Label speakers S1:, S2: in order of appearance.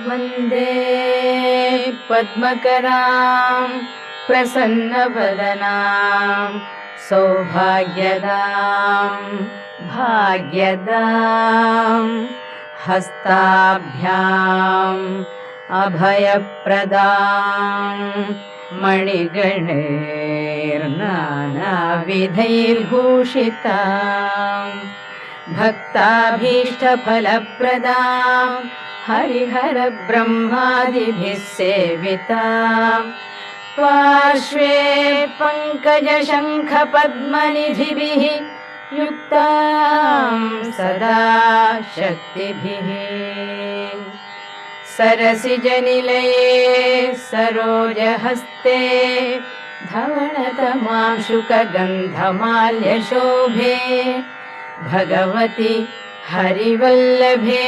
S1: वन्दे पद्मकरां प्रसन्नवदनां सौभाग्यदां भाग्यदां हस्ताभ्याम् अभयप्रदां मणिगणैर्नानाविधैर्भूषितां भक्ताभीष्टफलप्रदां हरिहरब्रह्मादिभिः सेवितां पार्श्वे पङ्कजशङ्खपद्मनिधिभिः युक्तां सदा शक्तिभिः सरसिजनिलये सरोजहस्ते धवळतमांशुकगन्धमाल्यशोभे भगवति हरिवल्लभे